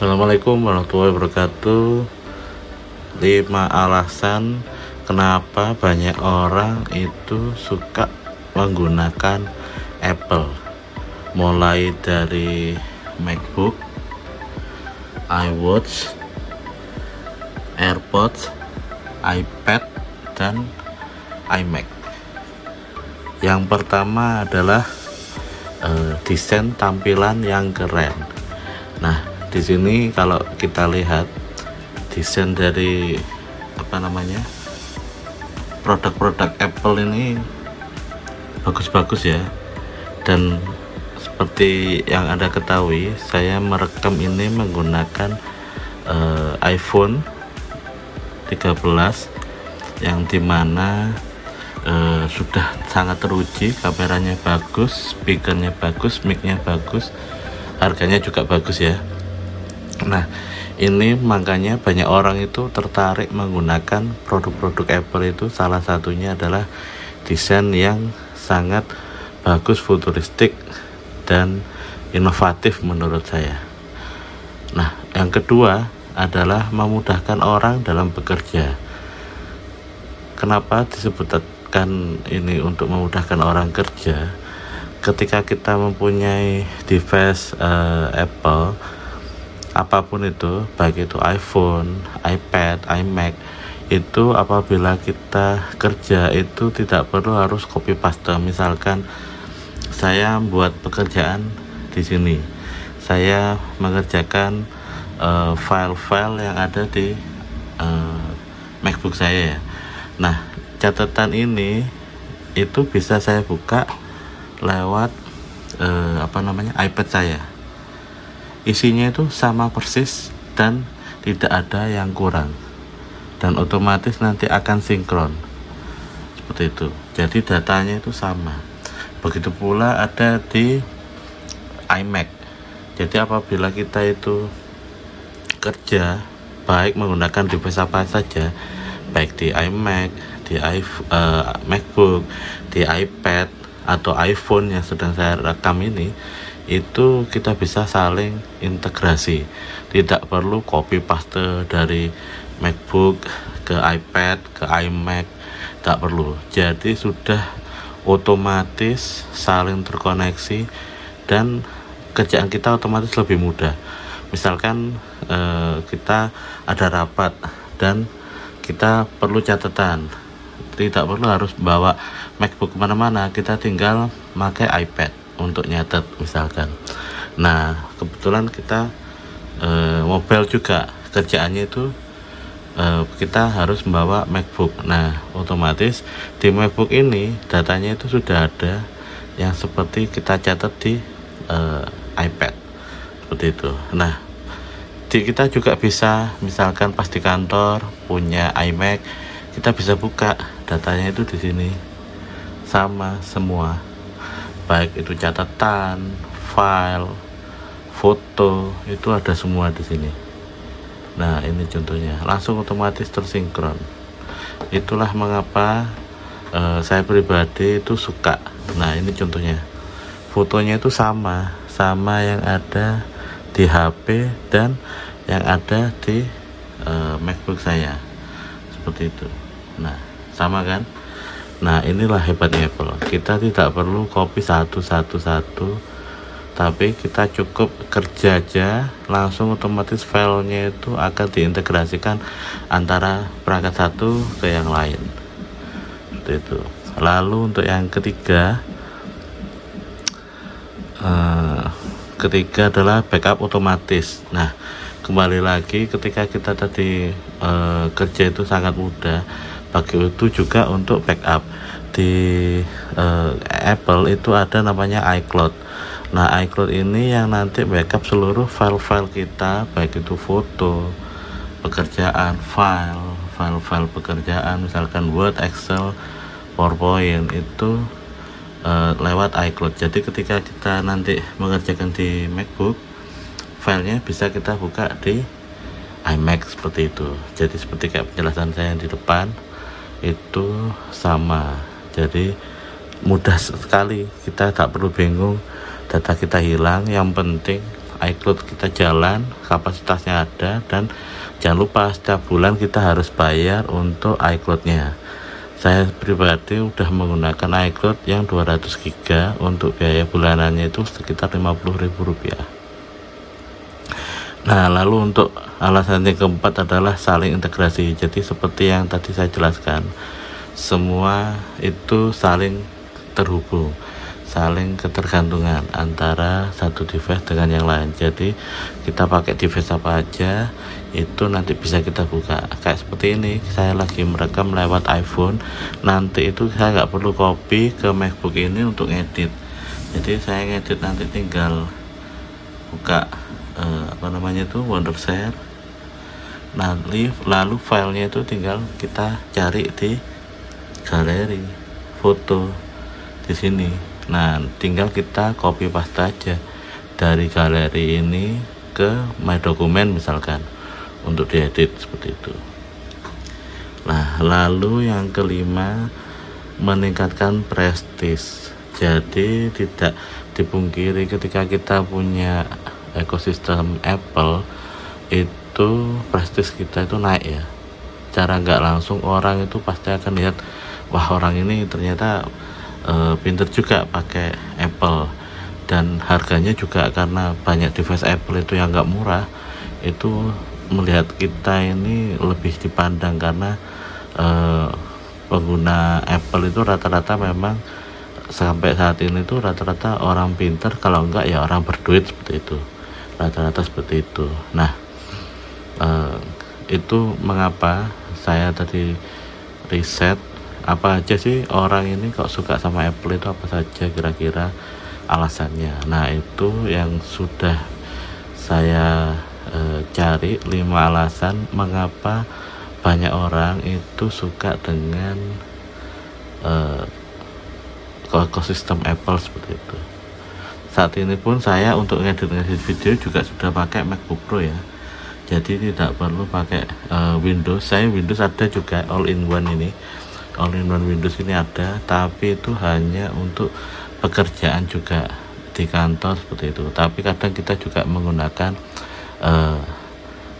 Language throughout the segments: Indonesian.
Assalamualaikum warahmatullahi wabarakatuh. 5 alasan kenapa banyak orang itu suka menggunakan Apple. Mulai dari MacBook, iWatch, AirPods, iPad, dan iMac. Yang pertama adalah desain tampilan yang keren. Nah, di sini kalau kita lihat desain dari produk-produk Apple ini bagus-bagus ya. Dan seperti yang Anda ketahui, saya merekam ini menggunakan iPhone 13 yang dimana sudah sangat teruji, kameranya bagus, speakernya bagus, micnya bagus, harganya juga bagus ya. Nah, ini makanya banyak orang itu tertarik menggunakan produk-produk Apple. Itu salah satunya adalah desain yang sangat bagus, futuristik, dan inovatif menurut saya. Nah, yang kedua adalah memudahkan orang dalam bekerja. Kenapa disebutkan ini untuk memudahkan orang kerja? Ketika kita mempunyai device Apple, apapun itu, baik itu iPhone, iPad, iMac, itu apabila kita kerja itu tidak perlu harus copy paste. Misalkan saya buat pekerjaan di sini, saya mengerjakan file-file yang ada di MacBook saya ya. Nah, catatan ini itu bisa saya buka lewat iPad saya. Isinya itu sama persis dan tidak ada yang kurang, dan otomatis nanti akan sinkron seperti itu. Jadi datanya itu sama. Begitu pula ada di iMac. Jadi apabila kita itu kerja baik menggunakan device apa saja, baik di iMac, di MacBook, di iPad atau iPhone yang sedang saya rekam ini, itu kita bisa saling integrasi. Tidak perlu copy paste dari MacBook ke iPad ke iMac, tak perlu. Jadi sudah otomatis saling terkoneksi dan kerjaan kita otomatis lebih mudah. Misalkan kita ada rapat dan kita perlu catatan, tidak perlu harus bawa MacBook kemana-mana, kita tinggal pakai iPad untuk nyatet misalkan. Nah, kebetulan kita mobile juga kerjaannya itu kita harus membawa MacBook. Nah, otomatis di MacBook ini datanya itu sudah ada yang seperti kita catat di iPad seperti itu. Nah, kita juga bisa, misalkan pas di kantor punya iMac, kita bisa buka datanya itu di sini sama semua, baik itu catatan, file, foto, itu ada semua di sini. Nah, ini contohnya, langsung otomatis tersinkron. Itulah mengapa saya pribadi itu suka. Nah, ini contohnya, fotonya itu sama yang ada di HP dan yang ada di MacBook saya seperti itu. Nah, sama kan? Nah, inilah hebatnya Apple. Kita tidak perlu copy satu, tapi kita cukup kerja aja, langsung otomatis filenya itu akan diintegrasikan antara perangkat satu ke yang lain seperti itu. Lalu untuk yang ketiga adalah backup otomatis. Nah, kembali lagi, ketika kita tadi kerja itu sangat mudah, bagi itu juga untuk backup. Di Apple itu ada namanya iCloud. Nah, iCloud ini yang nanti backup seluruh file-file kita, baik itu foto, pekerjaan, file pekerjaan, misalkan Word, Excel, PowerPoint, itu lewat iCloud. Jadi ketika kita nanti mengerjakan di MacBook, filenya bisa kita buka di iMac seperti itu. Jadi seperti kayak penjelasan saya yang di depan itu sama. Jadi mudah sekali, kita tak perlu bingung data kita hilang. Yang penting iCloud kita jalan, kapasitasnya ada, dan jangan lupa setiap bulan kita harus bayar untuk iCloud-nya. Saya pribadi udah menggunakan iCloud yang 200 GB, untuk biaya bulanannya itu sekitar Rp50.000. Nah, lalu untuk alasan yang keempat adalah saling integrasi. Jadi seperti yang tadi saya jelaskan, semua itu saling terhubung, saling ketergantungan antara satu device dengan yang lain. Jadi kita pakai device apa aja itu nanti bisa kita buka. Kayak seperti ini, saya lagi merekam lewat iPhone, nanti itu saya nggak perlu copy ke MacBook ini untuk ngedit. Jadi saya ngedit nanti tinggal buka Wondershare, lalu filenya itu tinggal kita cari di galeri foto di sini. Nah, tinggal kita copy paste aja dari galeri ini ke My Document misalkan untuk diedit seperti itu. Nah, lalu yang kelima, meningkatkan prestis. Jadi tidak dipungkiri ketika kita punya ekosistem Apple itu prestis kita itu naik ya. Cara nggak langsung orang itu pasti akan lihat, wah orang ini ternyata pinter juga pakai Apple, dan harganya juga karena banyak device Apple itu yang nggak murah, itu melihat kita ini lebih dipandang karena pengguna Apple itu rata-rata memang sampai saat ini tuh rata-rata orang pinter, kalau enggak ya orang berduit seperti itu, rata-rata seperti itu. Nah, itu mengapa saya tadi riset apa aja sih orang ini kok suka sama Apple, itu apa saja kira-kira alasannya. Nah, itu yang sudah saya cari 5 alasan mengapa banyak orang itu suka dengan ekosistem Apple seperti itu. Saat ini pun saya untuk ngedit video juga sudah pakai MacBook Pro ya, jadi tidak perlu pakai Windows. Saya Windows ada juga, all-in-one Windows ini ada, tapi itu hanya untuk pekerjaan juga di kantor seperti itu. Tapi kadang kita juga menggunakan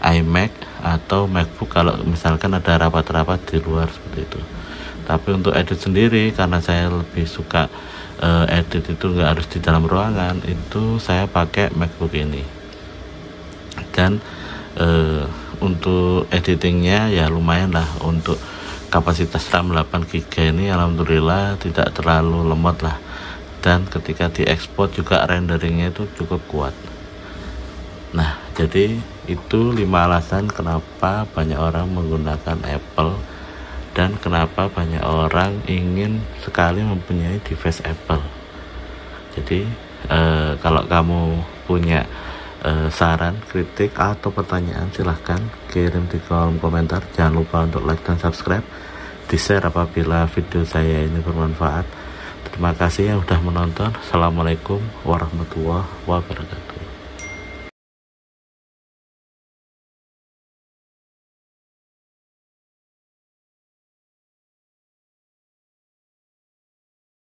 iMac atau MacBook kalau misalkan ada rapat-rapat di luar seperti itu. Tapi untuk edit sendiri, karena saya lebih suka edit itu nggak harus di dalam ruangan, itu saya pakai MacBook ini. Dan untuk editingnya ya lumayan lah, untuk kapasitas RAM 8 GB ini alhamdulillah tidak terlalu lemot lah, dan ketika diekspor juga renderingnya itu cukup kuat. Nah, jadi itu 5 alasan kenapa banyak orang menggunakan Apple dan kenapa banyak orang ingin sekali mempunyai device Apple. Jadi kalau kamu punya saran, kritik atau pertanyaan, silahkan kirim di kolom komentar. Jangan lupa untuk like dan subscribe, di share apabila video saya ini bermanfaat. Terima kasih yang sudah menonton. Assalamualaikum warahmatullahi wabarakatuh.